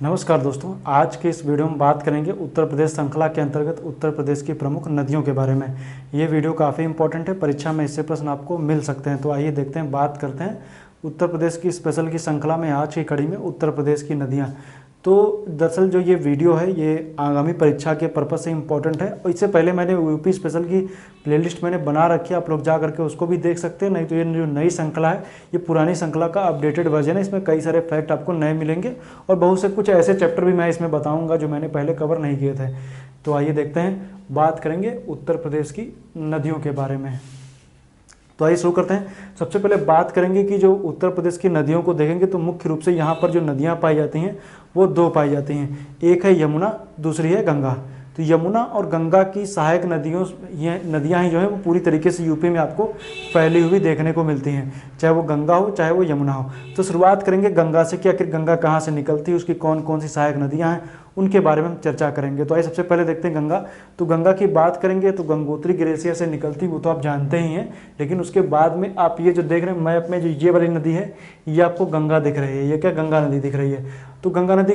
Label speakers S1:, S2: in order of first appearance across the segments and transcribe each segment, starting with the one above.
S1: नमस्कार दोस्तों, आज के इस वीडियो में बात करेंगे उत्तर प्रदेश श्रृंखला के अंतर्गत उत्तर प्रदेश की प्रमुख नदियों के बारे में। ये वीडियो काफ़ी इंपॉर्टेंट है, परीक्षा में इससे प्रश्न आपको मिल सकते हैं। तो आइए देखते हैं, बात करते हैं उत्तर प्रदेश की स्पेशल की श्रृंखला में आज की कड़ी में उत्तर प्रदेश की नदियाँ। तो दरअसल जो ये वीडियो है ये आगामी परीक्षा के पर्पज़ से इम्पोर्टेंट है, और इससे पहले मैंने यूपी स्पेशल की प्लेलिस्ट मैंने बना रखी है, आप लोग जा करके उसको भी देख सकते हैं। नहीं तो ये जो नई श्रृंखला है ये पुरानी श्रृंखला का अपडेटेड वर्जन है, इसमें कई सारे फैक्ट आपको नए मिलेंगे और बहुत से कुछ ऐसे चैप्टर भी मैं इसमें बताऊंगा जो मैंने पहले कवर नहीं किए थे। तो आइए देखते हैं, बात करेंगे उत्तर प्रदेश की नदियों के बारे में। तो आइए शुरू करते हैं। सबसे पहले बात करेंगे कि जो उत्तर प्रदेश की नदियों को देखेंगे तो मुख्य रूप से यहाँ पर जो नदियाँ पाई जाती हैं वो दो पाई जाती हैं, एक है यमुना, दूसरी है गंगा। तो यमुना और गंगा की सहायक नदियाँ ही जो है वो पूरी तरीके से यूपी में आपको फैली हुई देखने को मिलती हैं, चाहे वो गंगा हो चाहे वो यमुना हो। तो शुरुआत करेंगे गंगा से कि आखिर गंगा कहाँ से निकलती है, उसकी कौन कौन सी सहायक नदियाँ हैं, उनके बारे में हम चर्चा करेंगे। तो आइए सबसे पहले देखते हैं गंगा। तो गंगा की बात करेंगे तो गंगोत्री ग्लेशियर से निकलती, वो तो आप जानते ही हैं, लेकिन उसके बाद में आप ये जो देख रहे हैं मैप में, जो ये वाली नदी है ये आपको गंगा दिख रही है, ये क्या गंगा नदी दिख रही है। तो गंगा नदी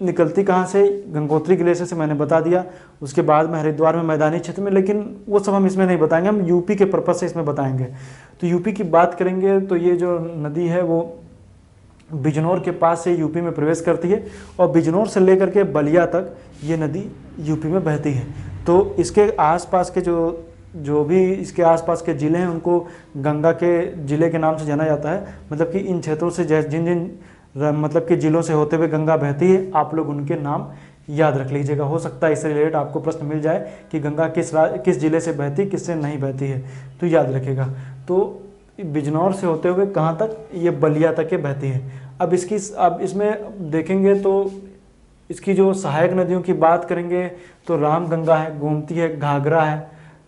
S1: निकलती कहाँ से, गंगोत्री ग्लेशियर से मैंने बता दिया। उसके बाद में हरिद्वार में मैदानी क्षेत्र में, लेकिन वो सब हम इसमें नहीं बताएंगे, हम यूपी के पर्पज़ से इसमें बताएंगे। तो यूपी की बात करेंगे तो ये जो नदी है वो बिजनौर के पास से यूपी में प्रवेश करती है और बिजनौर से लेकर के बलिया तक ये नदी यूपी में बहती है। तो इसके आसपास के जो भी इसके आसपास के ज़िले हैं उनको गंगा के ज़िले के नाम से जाना जाता है। मतलब कि इन क्षेत्रों से जिन जिन मतलब कि ज़िलों से होते हुए गंगा बहती है, आप लोग उनके नाम याद रख लीजिएगा। हो सकता है इससे रिलेटेड आपको प्रश्न मिल जाए कि गंगा किस ज़िले से बहती, किससे नहीं बहती है, तो याद रखिएगा। तो बिजनौर से होते हुए कहाँ तक, ये बलिया तक के बहती है। अब इसमें देखेंगे तो इसकी जो सहायक नदियों की बात करेंगे तो रामगंगा है, गोमती है, घाघरा है,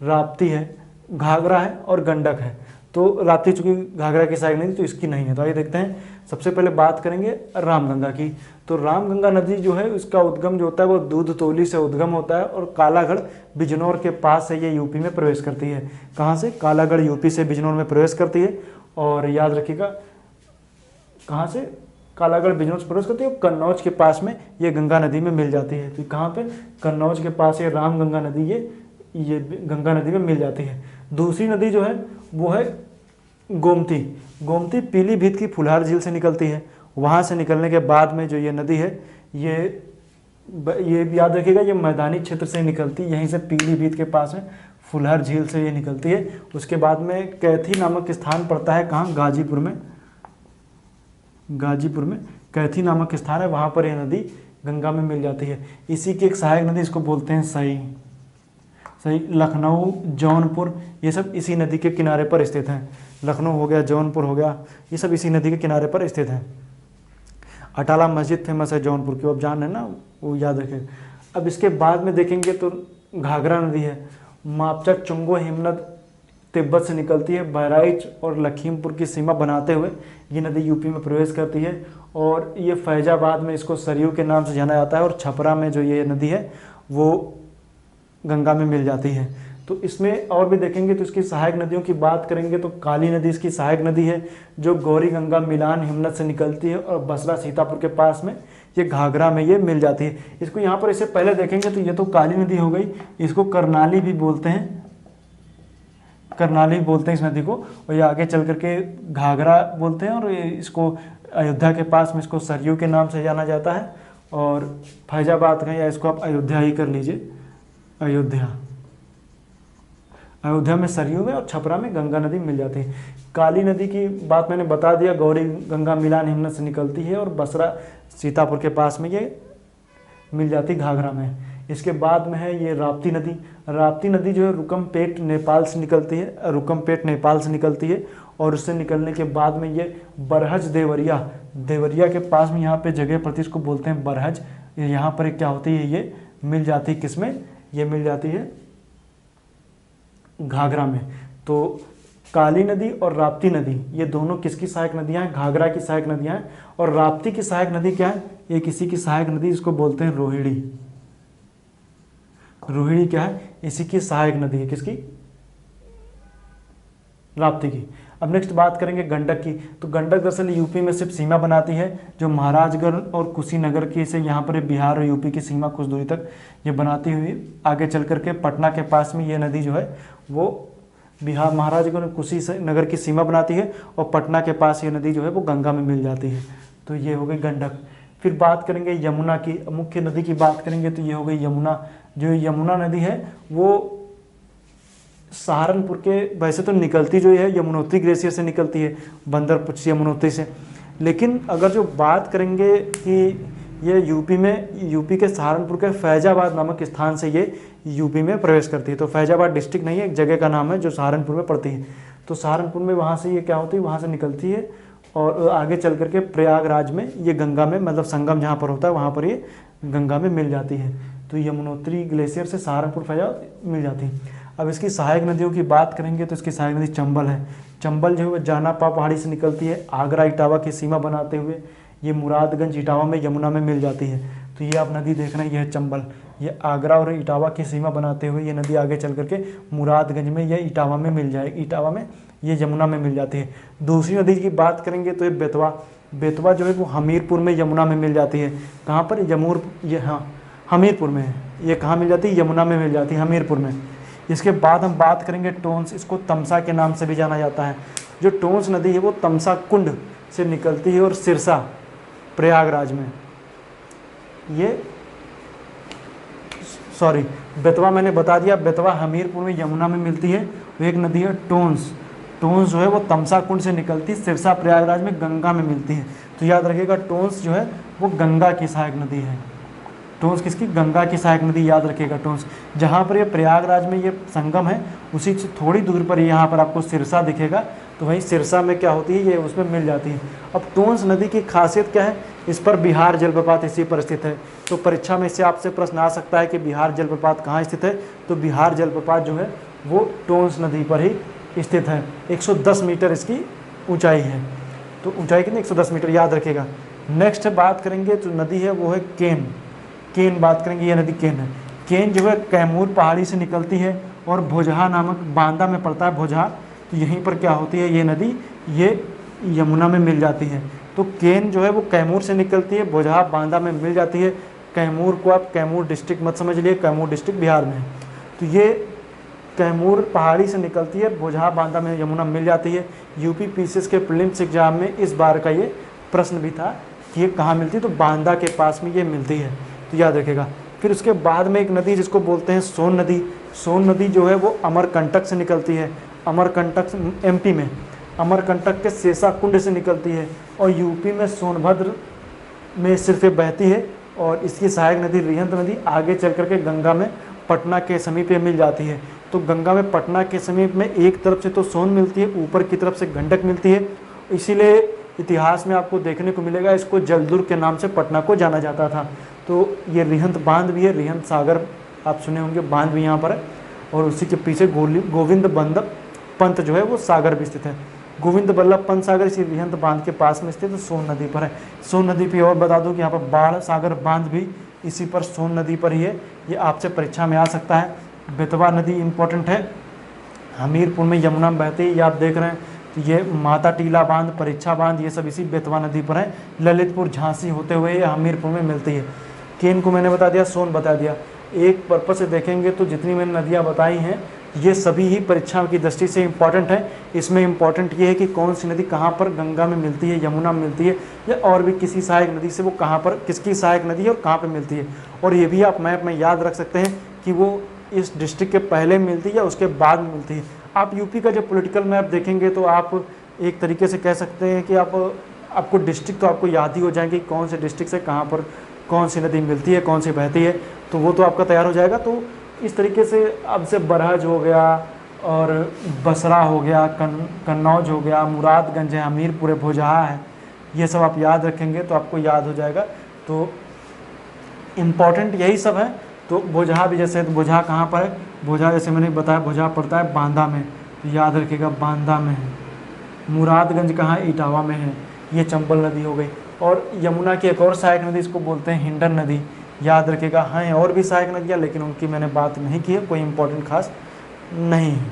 S1: राप्ती है, घाघरा है और गंडक है। तो राप्ती चूंकि घाघरा की सहायक नदी तो इसकी नहीं है। तो आइए देखते हैं, सबसे पहले बात करेंगे रामगंगा की। तो रामगंगा नदी जो है उसका उद्गम जो होता है वो दूधतोली से उद्गम होता है और कालागढ़ बिजनौर के पास से ये यूपी में प्रवेश करती है। कहाँ से, कालागढ़ यूपी से बिजनौर में प्रवेश करती है। और याद रखिएगा कहाँ से, कालागढ़ बिजनौर से प्रवेश करती है और कन्नौज के पास में ये गंगा नदी में मिल जाती है। तो कहाँ पे, कन्नौज के पास ये रामगंगा नदी ये गंगा नदी में मिल जाती है। दूसरी नदी जो है वो है गोमती। गोमती पीलीभीत की फुलहार झील से निकलती है। वहाँ से निकलने के बाद में जो ये नदी है ये याद रखिएगा ये मैदानी क्षेत्र से निकलती है, यहीं से पीलीभीत के पास में फुलहार झील से ये निकलती है। उसके बाद में कैथी नामक स्थान पड़ता है, कहाँ, गाजीपुर में कैथी नामक स्थान है, वहाँ पर यह नदी गंगा में मिल जाती है। इसी की एक सहायक नदी इसको बोलते हैं सई। लखनऊ, जौनपुर ये सब इसी नदी के किनारे पर स्थित हैं। लखनऊ हो गया, जौनपुर हो गया, ये सब इसी नदी के किनारे पर स्थित हैं। अटाला मस्जिद फेमस है जौनपुर की, आप जान रहे हैं ना, वो याद रखें। अब इसके बाद में देखेंगे तो घाघरा नदी है। मापचा, चुंगो, हिमनद तिब्बत से निकलती है, बहराइच और लखीमपुर की सीमा बनाते हुए ये नदी यूपी में प्रवेश करती है। और ये फैजाबाद में इसको सरयू के नाम से जाना जाता है और छपरा में जो ये नदी है वो गंगा में मिल जाती है। तो इसमें और भी देखेंगे तो इसकी सहायक नदियों की बात करेंगे तो काली नदी इसकी सहायक नदी है, जो गौरी गंगा मिलान हिमनद से निकलती है और बसरा सीतापुर के पास में ये घाघरा में ये मिल जाती है। इसको यहाँ पर इससे पहले देखेंगे तो ये तो काली नदी हो गई, इसको करनाली भी बोलते हैं, इस नदी को। और ये आगे चल करके घाघरा बोलते हैं और इसको अयोध्या के पास में इसको सरयू के नाम से जाना जाता है। और फैजाबाद का या इसको आप अयोध्या ही कर लीजिए, अयोध्या में सरयू में और छपरा में गंगा नदी मिल जाती है। काली नदी की बात मैंने बता दिया, गौरी गंगा मिलान हिमनद से निकलती है और बसरा सीतापुर के पास में ये मिल जाती घाघरा में। इसके बाद में है ये राप्ती नदी। राप्ती नदी जो है रुकमपेट नेपाल से निकलती है और उससे निकलने के बाद में ये बरहज देवरिया के पास में यहाँ पे जगह प्रति इसको बोलते हैं बरहज। यहाँ पर क्या होती है, ये मिल जाती है किसमें, ये मिल जाती है घाघरा में। तो काली नदी और राप्ती नदी ये दोनों किसकी सहायक नदियाँ हैं, घाघरा की सहायक नदियाँ हैं। और राप्ती की सहायक नदी क्या है, ये किसी की सहायक नदी, इसको बोलते हैं रोहिणी क्या है, इसी की सहायक नदी है, किसकी, राप्ती की। अब नेक्स्ट बात करेंगे गंडक की। तो गंडक दरअसल यूपी में सिर्फ सीमा बनाती है, जो महाराजगढ़ और कुशीनगर की से यहाँ पर बिहार और यूपी की सीमा कुछ दूरी तक ये बनाती हुई आगे चल करके पटना के पास में ये नदी जो है वो बिहार महाराजगढ़ और कुशीनगर की सीमा बनाती है, और पटना के पास ये नदी जो है वो गंगा में मिल जाती है। तो ये हो गई गंडक। फिर बात करेंगे यमुना की, मुख्य नदी की बात करेंगे तो ये हो गई यमुना। जो यमुना नदी है वो सहारनपुर के, वैसे तो निकलती जो है यमुनोत्री ग्लेशियर से निकलती है, बंदरपुर यमुनोत्री से, लेकिन अगर जो बात करेंगे कि ये यूपी के सहारनपुर के फैजाबाद नामक स्थान से ये यूपी में प्रवेश करती है। तो फैजाबाद डिस्ट्रिक्ट नहीं है, एक जगह का नाम है जो सहारनपुर में पड़ती है। तो सहारनपुर में वहाँ से ये क्या होती है, वहाँ से निकलती है और आगे चल करके प्रयागराज में ये गंगा में, मतलब संगम जहाँ पर होता है वहाँ पर ये गंगा में मिल जाती है। तो यमुनोत्री ग्लेशियर से सहारनपुर फैजाबाद मिल जाती है। अब इसकी सहायक नदियों की बात करेंगे तो इसकी सहायक नदी चंबल है। चंबल जो है जानापा पहाड़ी से निकलती है, आगरा इटावा की सीमा बनाते हुए ये मुरादगंज इटावा में यमुना में मिल जाती है। तो ये आप नदी देख रहे हैं, ये है चंबल, ये आगरा और इटावा की सीमा बनाते हुए ये नदी आगे चल करके मुरादगंज में ये इटावा में मिल जाएगी, इटावा में ये यमुना में मिल जाती है। दूसरी नदी की बात करेंगे तो ये बेतवा। बेतवा जो है वो हमीरपुर में यमुना में मिल जाती है। कहाँ पर, ये हाँ हमीरपुर में है। ये कहाँ मिल जाती है, यमुना में मिल जाती है, हमीरपुर में। इसके बाद हम बात करेंगे टोंस, इसको तमसा के नाम से भी जाना जाता है। जो टोंस नदी है वो तमसा कुंड से निकलती है और सिरसा प्रयागराज में, बेतवा मैंने बता दिया, बेतवा हमीरपुर में यमुना में मिलती है। वो एक नदी है टोंस, टोंस जो है वो तमसा कुंड से निकलती, सिरसा प्रयागराज में गंगा में मिलती है। तो याद रखिएगा टोंस जो है वो गंगा की सहायक नदी है। टोंस किसकी, गंगा की सहायक नदी, याद रखिएगा टोंस। जहाँ पर ये प्रयागराज में ये संगम है उसी से थोड़ी दूर पर यहाँ पर आपको सिरसा दिखेगा, तो वहीं सिरसा में क्या होती है, ये उसमें मिल जाती है। अब टोंस नदी की खासियत क्या है, इस पर बिहार जलप्रपात इसी पर स्थित है। तो परीक्षा में इससे आपसे प्रश्न आ सकता है कि बिहार जलप्रपात कहाँ स्थित है, तो बिहार जलप्रपात जो है वो टोंस नदी पर ही स्थित है। 110 मीटर इसकी ऊंचाई है। तो ऊंचाई कितनी, 110 मीटर, याद रखिएगा। नेक्स्ट बात करेंगे जो नदी है वो है केन। केन बात करेंगे, ये नदी केन है। केन जो है कैमूर पहाड़ी से निकलती है और भोजहा नामक बांदा में पड़ता है, भोजहा। तो यहीं पर क्या होती है, ये नदी ये यमुना में मिल जाती है। तो केन जो है वो कैमूर से निकलती है, भोजहा बांदा में मिल जाती है। कैमूर को आप कैमूर डिस्ट्रिक्ट मत समझ लिए, कैमूर डिस्ट्रिक्ट बिहार में है। तो ये कैमूर पहाड़ी से निकलती है, भोजहा बांदा में यमुना मिल जाती है। यूपी पीसीएस के प्रीलिम्स एग्जाम में इस बार का ये प्रश्न भी था कि ये कहाँ मिलती है, तो बांदा के पास में ये मिलती है, तो याद रखेगा। फिर उसके बाद में एक नदी जिसको बोलते हैं सोन नदी। सोन नदी जो है वो अमरकंटक से निकलती है, अमरकंटक एमपी में, अमरकंटक के सेसा कुंड से निकलती है और यूपी में सोनभद्र में सिर्फ बहती है। और इसकी सहायक नदी रिहंद नदी आगे चल करके गंगा में पटना के समीप मिल जाती है। तो गंगा में पटना के समीप में एक तरफ से तो सोन मिलती है, ऊपर की तरफ से गंडक मिलती है। इसीलिए इतिहास में आपको देखने को मिलेगा इसको जलदुर्ग के नाम से पटना को जाना जाता था। तो ये रिहंद बांध भी है, रिहंद सागर आप सुने होंगे, बांध भी यहाँ पर है। और उसी के पीछे गोविंद बल्लभ पंत जो है वो सागर भी स्थित है। गोविंद बल्लभ पंत सागर इसी रिहंद बांध के पास में स्थित सोन नदी पर है। सोन नदी पे और बता दूं कि यहाँ पर बाढ़ सागर बांध भी इसी पर सोन नदी पर ही है। ये आपसे परीक्षा में आ सकता है। बेतवा नदी इम्पोर्टेंट है, हमीरपुर में यमुना में बहती है, ये आप देख रहे हैं। तो ये माता टीला बांध, परीक्षा बांध, ये सब इसी बेतवा नदी पर है। ललितपुर झांसी होते हुए ये हमीरपुर में मिलती है। केन को मैंने बता दिया, सोन बता दिया। एक पर्पज से देखेंगे तो जितनी मैंने नदियाँ बताई हैं ये सभी ही परीक्षा की दृष्टि से इम्पॉर्टेंट है। इसमें इम्पॉर्टेंट ये है कि कौन सी नदी कहाँ पर गंगा में मिलती है, यमुना में मिलती है, या और भी किसी सहायक नदी से वो कहाँ पर, किसकी सहायक नदी है और कहाँ पर मिलती है। और ये भी आप मैप में याद रख सकते हैं कि वो इस डिस्ट्रिक्ट के पहले मिलती है या उसके बाद में मिलती है। आप यूपी का जब पॉलिटिकल मैप देखेंगे तो आप एक तरीके से कह सकते हैं कि आपको डिस्ट्रिक्ट तो आपको याद ही हो जाएंगे, कौन से डिस्ट्रिक्ट से कहाँ पर कौन सी नदी मिलती है, कौन सी बहती है, तो वो तो आपका तैयार हो जाएगा। तो इस तरीके से अब से बरहज हो गया और बसरा हो गया, कन्नौज हो गया, मुरादगंज है, हमीरपुर, भोजहा है, ये सब आप याद रखेंगे तो आपको याद हो जाएगा। तो इम्पॉर्टेंट यही सब है। तो भोजहा भी जैसे, तो भोजहा कहाँ पर है, भोजहा जैसे मैंने बताया भोजहा पड़ता है बांदा में, तो याद रखिएगा बांदा में है। मुरादगंज कहाँ है, इटावा में है। ये चंबल नदी हो गई। और यमुना की एक और सहायक नदी इसको बोलते हैं हिंडन नदी, याद रखिएगा। हाँ और भी सहायक नदियाँ, लेकिन उनकी मैंने बात नहीं की है, कोई इम्पोर्टेंट खास नहीं है।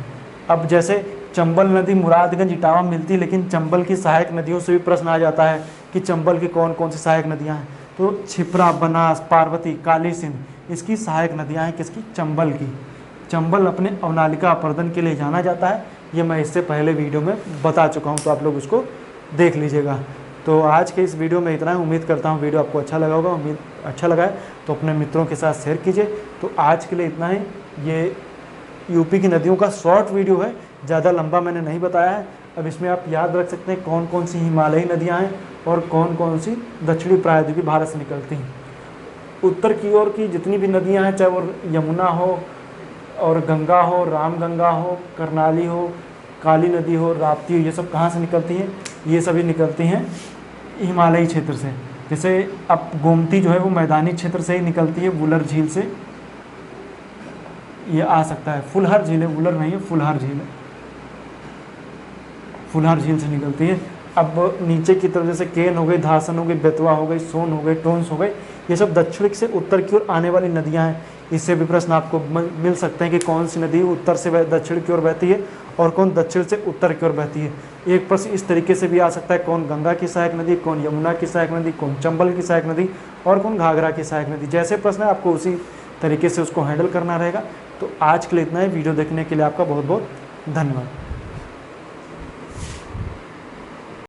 S1: अब जैसे चंबल नदी मुरादगंज इटावा मिलती है, लेकिन चंबल की सहायक नदियों से भी प्रश्न आ जाता है कि चंबल की कौन कौन सी सहायक नदियाँ हैं। तो छिप्रा, बनास, पार्वती, काली सिंध इसकी सहायक नदियाँ हैं किसकी? चंबल की। चंबल अपने अवनालिका अपर्दन के लिए जाना जाता है, ये मैं इससे पहले वीडियो में बता चुका हूँ, तो आप लोग उसको देख लीजिएगा। तो आज के इस वीडियो में इतना है। उम्मीद करता हूँ वीडियो आपको अच्छा लगा होगा। उम्मीद अच्छा लगा है तो अपने मित्रों के साथ शेयर कीजिए। तो आज के लिए इतना ही। ये यूपी की नदियों का शॉर्ट वीडियो है, ज़्यादा लंबा मैंने नहीं बताया है। अब इसमें आप याद रख सकते हैं कौन कौन सी हिमालयी नदियाँ हैं और कौन कौन सी दक्षिणी प्रायद्वीपीय भारत से निकलती हैं। उत्तर की ओर की जितनी भी नदियाँ हैं, चाहे वो यमुना हो और गंगा हो, रामगंगा हो, करनाली हो, काली नदी हो, राप्ती हो, ये सब कहाँ से निकलती हैं? ये सभी निकलती हैं हिमालयी क्षेत्र से। जैसे अब गोमती जो है वो मैदानी क्षेत्र से ही निकलती है, वुलर झील से। ये आ सकता है फुलहर झील है, वुलर नहीं है, फुलहर झील है, फुलहर झील से निकलती है। अब नीचे की तरफ जैसे केन हो गई, धासन हो गई, बेतवा हो गई, सोन हो गई, टोंस हो गई, ये सब दक्षिण से उत्तर की ओर आने वाली नदियाँ हैं। इससे भी प्रश्न आपको मिल सकते हैं कि कौन सी नदी उत्तर से दक्षिण की ओर बहती है और कौन दक्षिण से उत्तर की ओर बहती है। एक प्रश्न इस तरीके से भी आ सकता है, कौन गंगा की सहायक नदी, कौन यमुना की सहायक नदी, कौन चंबल की सहायक नदी और कौन घाघरा की सहायक नदी। जैसे प्रश्न है आपको उसी तरीके से उसको हैंडल करना रहेगा। तो आज के लिए इतना ही। वीडियो देखने के लिए आपका बहुत बहुत धन्यवाद।